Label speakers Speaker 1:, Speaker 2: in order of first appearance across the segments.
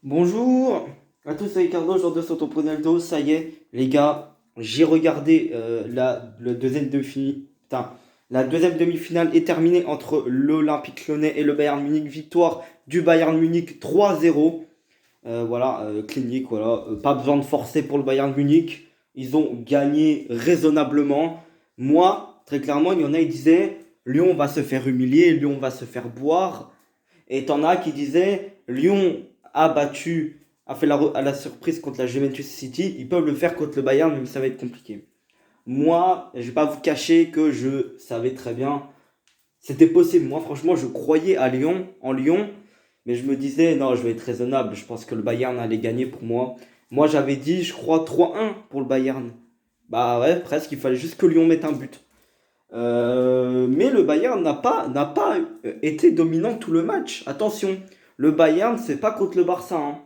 Speaker 1: Bonjour à tous, c'est Ricardo, joueur de Santo Ronaldo. Ça y est, les gars, j'ai regardé la deuxième demi-finale est terminée entre l'Olympique Lyonnais et le Bayern Munich. Victoire du Bayern Munich 3-0. Clinique, voilà. Pas besoin de forcer pour le Bayern Munich. Ils ont gagné raisonnablement. Moi, très clairement, il y en a qui disaient Lyon va se faire humilier, Lyon va se faire boire. Et t'en as qui disaient Lyon a fait à la surprise contre la Juventus City. Ils peuvent le faire contre le Bayern, mais ça va être compliqué. Moi, je vais pas vous cacher que je savais très bien. C'était possible. Moi, franchement, je croyais en Lyon, mais je me disais, non, je vais être raisonnable. Je pense que le Bayern allait gagner pour moi. Moi, j'avais dit, je crois, 3-1 pour le Bayern. Bah ouais, presque. Il fallait juste que Lyon mette un but. Mais le Bayern n'a pas été dominant tout le match. Attention, le Bayern, c'est pas contre le Barça, hein.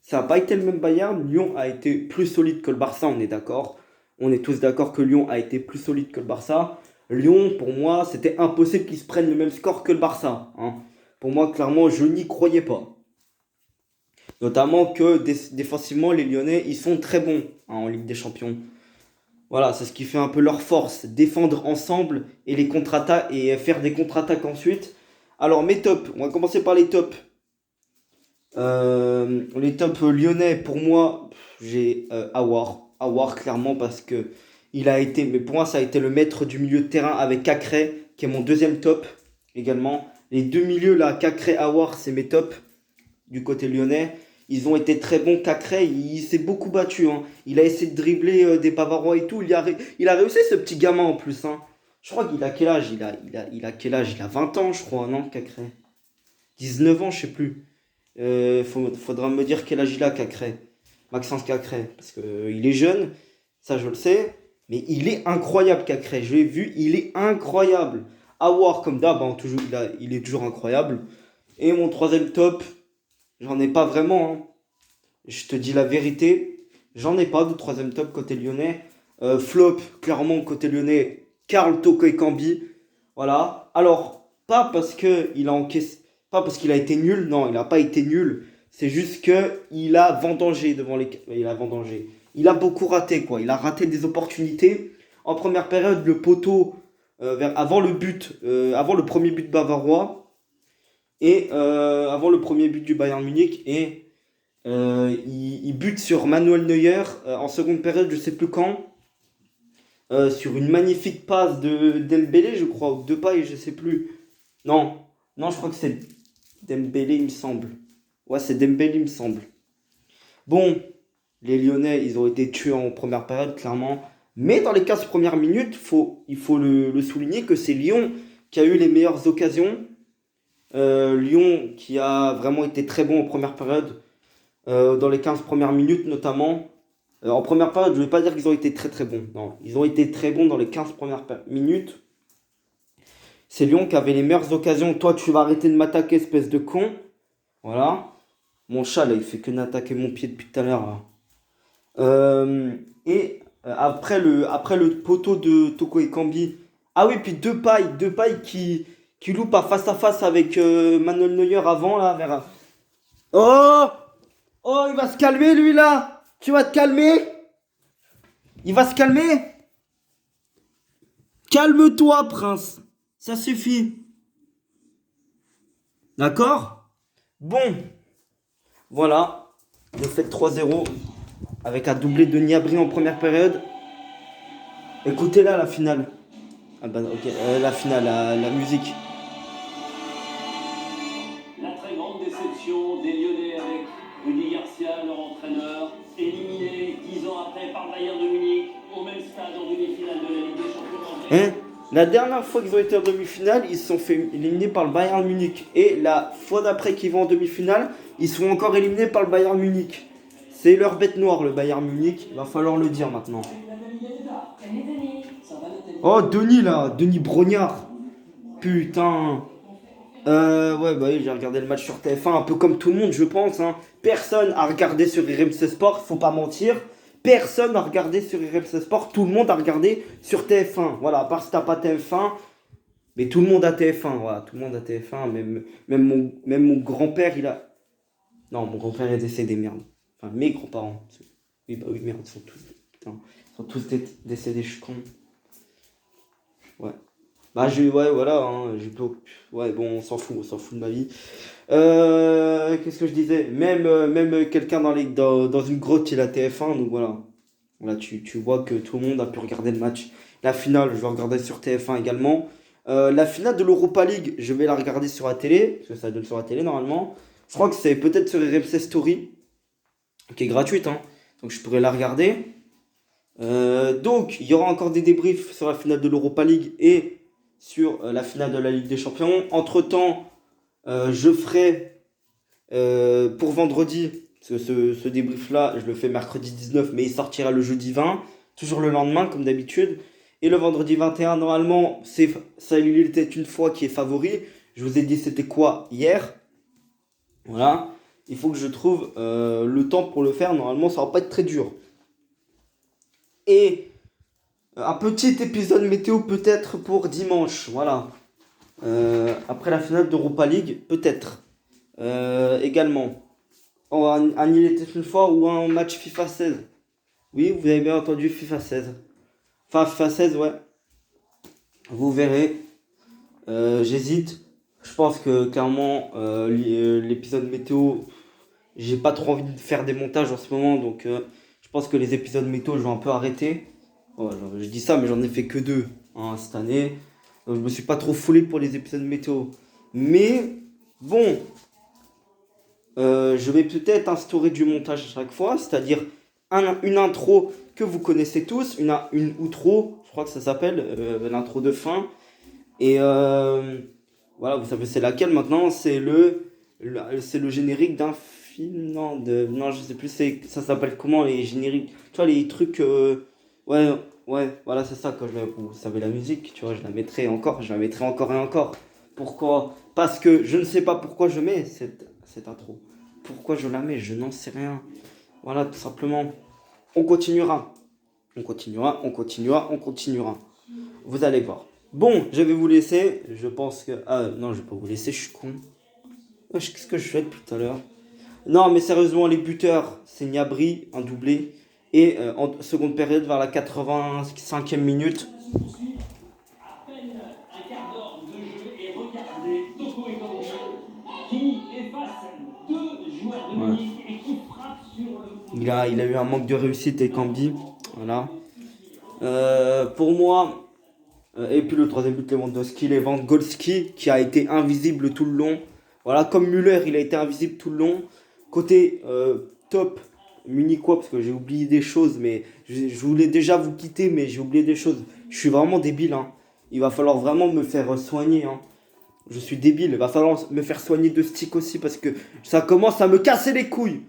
Speaker 1: Ça n'a pas été le même Bayern. Lyon a été plus solide que le Barça, on est d'accord. On est tous d'accord que Lyon a été plus solide que le Barça. Lyon, pour moi, c'était impossible qu'ils se prennent le même score que le Barça, hein. Pour moi, clairement, je n'y croyais pas. Notamment que défensivement, les Lyonnais, ils sont très bons, hein, en Ligue des Champions. Voilà, c'est ce qui fait un peu leur force, défendre ensemble et les contre-attaques et faire des contre-attaques ensuite. Alors mes tops, on va commencer par les tops. Les tops lyonnais, pour moi, j'ai Awar clairement parce que mais pour moi ça a été le maître du milieu de terrain avec Cacré, qui est mon deuxième top également. Les deux milieux là, Cacré, Awar, c'est mes tops du côté lyonnais. Ils ont été très bons. Cacré, il s'est beaucoup battu, hein. Il a essayé de dribbler des Bavarois et tout. Il a réussi ce petit gamin en plus, hein. Je crois qu'il a quel âge il a quel âge? Il a 20 ans, je crois, non, Cacré? 19 ans, je sais plus. Faudra me dire quel âge il a, Cacré. Maxence Cacré. Parce que il est jeune, ça je le sais. Mais il est incroyable, Cacré. Je l'ai vu, il est incroyable. Awar, comme d'hab, hein, il est toujours incroyable. Et mon troisième top, j'en ai pas vraiment, hein. Je te dis la vérité, j'en ai pas de troisième top côté lyonnais. Flop, clairement, côté lyonnais, Karl Toko Ekambi. Voilà. Alors, pas parce qu'il a été nul, non, il n'a pas été nul. C'est juste que il a vendangé devant les. Il a vendangé. Il a beaucoup raté, quoi. Il a raté des opportunités. En première période, le poteau, avant le premier but bavarois, et avant le premier but du Bayern Munich, et il bute sur Manuel Neuer en seconde période, je sais plus quand, sur une magnifique passe de Dembélé, je crois, ou de Depay, je sais plus. Non, non, je crois que c'est Dembélé, il me semble. Ouais, c'est Dembélé, il me semble. Bon, les Lyonnais, ils ont été tués en première période, clairement. Mais dans les 15 premières minutes, il faut le souligner que c'est Lyon qui a eu les meilleures occasions. Lyon qui a vraiment été très bon en première période, dans les 15 premières minutes notamment. En première période, je ne vais pas dire qu'ils ont été très très bons. Non, ils ont été très bons dans les 15 premières minutes. C'est Lyon qui avait les meilleures occasions. Toi, tu vas arrêter de m'attaquer, espèce de con. Voilà. Mon chat, là, il fait que n'attaquer mon pied depuis tout à l'heure, là. Après le poteau de Toko Ekambi. Ah oui, puis deux pailles qui loupe à face à face avec Manuel Neuer avant, là, Oh! Oh, il va se calmer, lui, là! Tu vas te calmer? Il va se calmer? Calme-toi, prince. Ça suffit. D'accord? Bon, voilà. Défaite 3-0 avec un doublé de Niabri en première période. Écoutez là la finale. Ah bah ok, la finale, la musique.
Speaker 2: La très grande déception des Lyonnais avec Rudy Garcia, leur entraîneur, éliminé 10 ans après par le Bayern de Munich au même stade en demi-finale de la Ligue des Champions.
Speaker 1: Hein? La dernière fois qu'ils ont été en demi-finale, ils se sont fait éliminer par le Bayern Munich. Et la fois d'après qu'ils vont en demi-finale, ils sont encore éliminés par le Bayern Munich. C'est leur bête noire, le Bayern Munich. Il va falloir le dire maintenant. Oh, Denis là, Denis Brognard. Putain. Ouais, bah oui, j'ai regardé le match sur TF1, un peu comme tout le monde, je pense, hein. Personne a regardé sur RMC Sport, faut pas mentir. Personne n'a regardé sur RMC Sport, tout le monde a regardé sur TF1. Voilà, à part si t'as pas TF1, mais tout le monde a TF1, voilà, tout le monde a TF1, même mon grand-père, il a. Non, mon grand-père est décédé, merde. Enfin, mes grands-parents. Oui, bah oui, merde, ils sont tous... Putain, ils sont tous décédés, je suis con. Ouais. Bah, ouais, voilà, hein, ouais, bon, on s'en fout de ma vie. Qu'est-ce que je disais? Même quelqu'un dans une grotte, il a TF1, donc voilà. Là, tu vois que tout le monde a pu regarder le match. La finale, je vais regarder sur TF1 également. La finale de l'Europa League, je vais la regarder sur la télé, parce que ça donne sur la télé normalement. Je crois que c'est peut-être sur RMC Story, qui est gratuite, hein. Donc je pourrais la regarder. Donc, il y aura encore des débriefs sur la finale de l'Europa League et sur la finale de la Ligue des Champions. Entre-temps, je ferai pour vendredi, ce débrief-là, je le fais mercredi 19, mais il sortira le jeudi 20, toujours le lendemain, comme d'habitude. Et le vendredi 21, normalement, c'est Salut, il était une fois qui est favori. Je vous ai dit c'était quoi hier. Voilà. Il faut que je trouve le temps pour le faire. Normalement, ça va pas être très dur. Et un petit épisode météo peut-être pour dimanche. Voilà. Après la finale d'Europa League, peut-être. Également. Oh, un Il était une fois ou un match FIFA 16. Oui, vous avez bien entendu FIFA 16. Enfin, FIFA 16, ouais. Vous verrez. J'hésite. Je pense que clairement, l'épisode météo, j'ai pas trop envie de faire des montages en ce moment. Donc, je pense que les épisodes météo, je vais un peu arrêter. Oh, je dis ça, mais j'en ai fait que deux, hein, cette année. Donc, je me suis pas trop foulé pour les épisodes météo. Mais, bon. Je vais peut-être instaurer du montage à chaque fois, c'est-à-dire une intro que vous connaissez tous, une outro, je crois que ça s'appelle, l'intro de fin. Et voilà, vous savez c'est laquelle maintenant, c'est le générique d'un film, non, je sais plus, ça s'appelle comment les génériques, tu vois les trucs, ouais, ouais, voilà c'est ça, quand vous savez la musique, tu vois, je la mettrai encore et encore. Pourquoi? Parce que je ne sais pas pourquoi je mets cette intro. Pourquoi je la mets? Je n'en sais rien. Voilà, tout simplement. On continuera. On continuera, on continuera, on continuera. Vous allez voir. Bon, je vais vous laisser. Je pense que... Ah non, je vais pas vous laisser, je suis con. Qu'est-ce que je fais depuis tout à l'heure? Non, mais sérieusement, les buteurs, c'est Gnabry, un doublé. Et en seconde période, vers la 85e minute.
Speaker 2: À peine un quart d'heure de jeu et regardez Toko Ekambi qui efface deux joueurs de Munich et qui frappe sur le
Speaker 1: Il a eu un manque de réussite, Ekambi. Voilà. Pour moi, et puis le troisième but, Lewandowski, qui a été invisible tout le long. Voilà, comme Müller, il a été invisible tout le long. Côté top munichois, parce que j'ai oublié des choses, mais je voulais déjà vous quitter, mais j'ai oublié des choses. Je suis vraiment débile, hein. Il va falloir vraiment me faire soigner, hein. Je suis débile, il va falloir me faire soigner de stick aussi, parce que ça commence à me casser les couilles.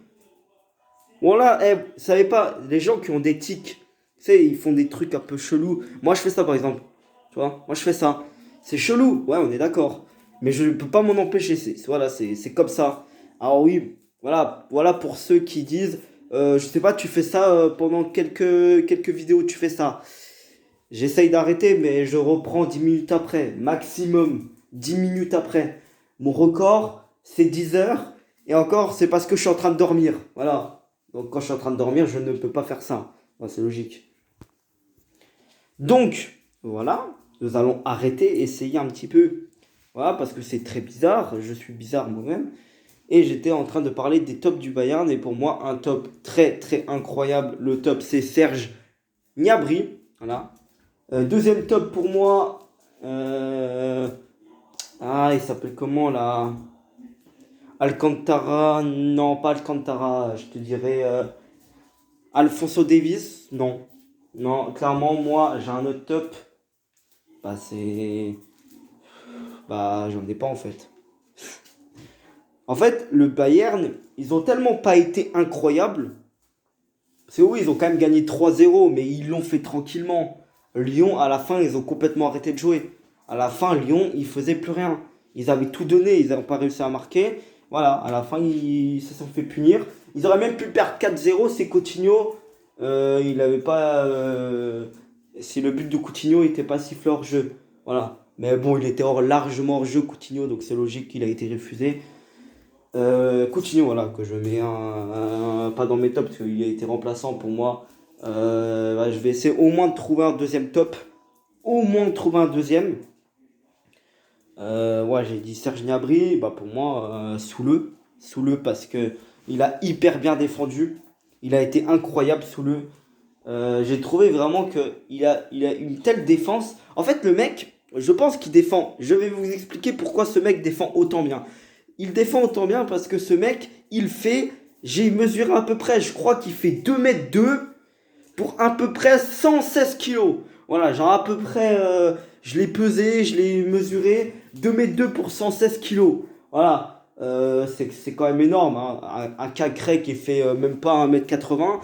Speaker 1: Voilà, vous savez pas, les gens qui ont des tics, tu sais, ils font des trucs un peu chelous. Moi, je fais ça par exemple. Tu vois, moi je fais ça. C'est chelou, ouais, on est d'accord. Mais je ne peux pas m'en empêcher. Voilà, c'est comme ça. Alors oui, voilà pour ceux qui disent, je sais pas, tu fais ça pendant quelques vidéos, tu fais ça. J'essaye d'arrêter, mais je reprends 10 minutes après. Maximum 10 minutes après. Mon record, c'est 10 heures. Et encore, c'est parce que je suis en train de dormir. Voilà. Donc quand je suis en train de dormir, je ne peux pas faire ça. Ouais, c'est logique. Donc, voilà. Nous allons arrêter, essayer un petit peu. Voilà, parce que c'est très bizarre. Je suis bizarre moi-même. Et j'étais en train de parler des tops du Bayern. Et pour moi, un top très très incroyable. Le top, c'est Serge Gnabry. Voilà. Deuxième top pour moi. Il s'appelle comment là? Alcantara. Non, pas Alcantara. Je te dirais Alfonso Davies. Non. Non, clairement, moi, j'ai un autre top. Bah, c'est. Bah, j'en ai pas en fait. En fait, le Bayern, ils ont tellement pas été incroyables. C'est oui, ils ont quand même gagné 3-0, mais ils l'ont fait tranquillement. Lyon, à la fin, ils ont complètement arrêté de jouer. À la fin, Lyon, ils faisaient plus rien. Ils avaient tout donné, ils n'avaient pas réussi à marquer. Voilà, à la fin, ils se sont fait punir. Ils auraient même pu perdre 4-0 si Coutinho, il n'avait pas. Si le but de Coutinho n'était pas sifflé hors jeu. Voilà. Mais bon, il était largement hors jeu, Coutinho, donc c'est logique qu'il a été refusé. Coutinho, voilà, que je mets pas dans mes tops parce qu'il a été remplaçant pour moi. Je vais essayer au moins de trouver un deuxième top. Au moins de trouver un deuxième. Ouais, j'ai dit Serge Gnabry, bah pour moi, Souleux parce que il a hyper bien défendu. Il a été incroyable, Souleux. J'ai trouvé vraiment que il a une telle défense. En fait, le mec, je pense qu'il défend. Je vais vous expliquer pourquoi ce mec défend autant bien. Il défend autant bien parce que ce mec, j'ai mesuré à peu près, je crois qu'il fait 2 m 2 pour à peu près 116 kilos. Voilà, genre à peu près, je l'ai pesé, je l'ai mesuré, 2 m 2 pour 116 kilos. Voilà, c'est quand même énorme, hein. Un Cacré qui fait même pas 1 m 80,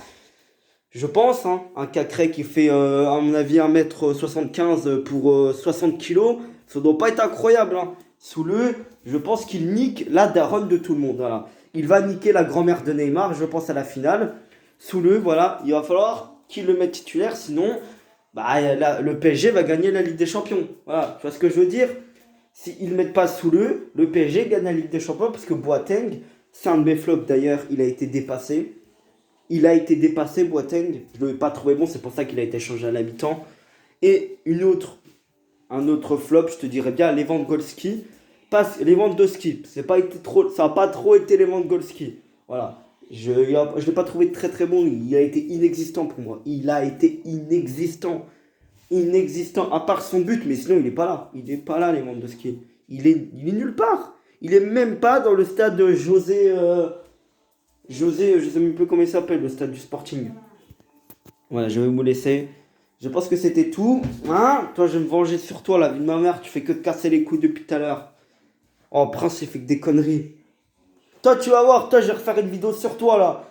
Speaker 1: je pense, hein. Un Cacré qui fait, à mon avis, 1 m 75 pour 60 kilos, ça doit pas être incroyable, hein. Sous le, je pense qu'il nique la daronne de tout le monde. Voilà. Il va niquer la grand-mère de Neymar, je pense, à la finale. Sous le, voilà, il va falloir qu'il le mette titulaire, sinon, bah, le PSG va gagner la Ligue des Champions. Voilà, tu vois ce que je veux dire? S'ils ne mettent pas sous le PSG gagne la Ligue des Champions parce que Boateng, c'est un de mes flops d'ailleurs, il a été dépassé. Il a été dépassé, Boateng. Je ne l'ai pas trouvé bon, c'est pour ça qu'il a été changé à la mi-temps. Et un autre flop, je te dirais bien, Lewandowski. Lewandowski, ça n'a pas trop été Lewandowski. Voilà. Je ne l'ai pas trouvé très très bon. Il a été inexistant pour moi. Il a été inexistant. Inexistant, à part son but, mais sinon il n'est pas là. Il n'est pas là, Lewandowski. Il est nulle part. Il est même pas dans le stade de José, je sais même plus comment il s'appelle, le stade du Sporting. Voilà, je vais vous laisser. Je pense que c'était tout. Hein? Toi, je vais me venger sur toi, la vie de ma mère. Tu fais que te casser les couilles depuis tout à l'heure. Oh, Prince, il fait que des conneries. Toi, tu vas voir. Toi, je vais refaire une vidéo sur toi, là.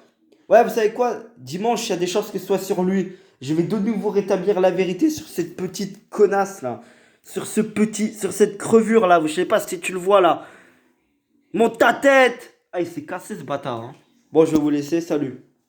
Speaker 1: Ouais, vous savez quoi? Dimanche, il y a des chances que ce soit sur lui. Je vais de nouveau rétablir la vérité sur cette petite connasse, là. Sur cette crevure, là. Je sais pas si tu le vois, là. Monte ta tête! Ah, il s'est cassé, ce bâtard, hein. Bon, je vais vous laisser. Salut.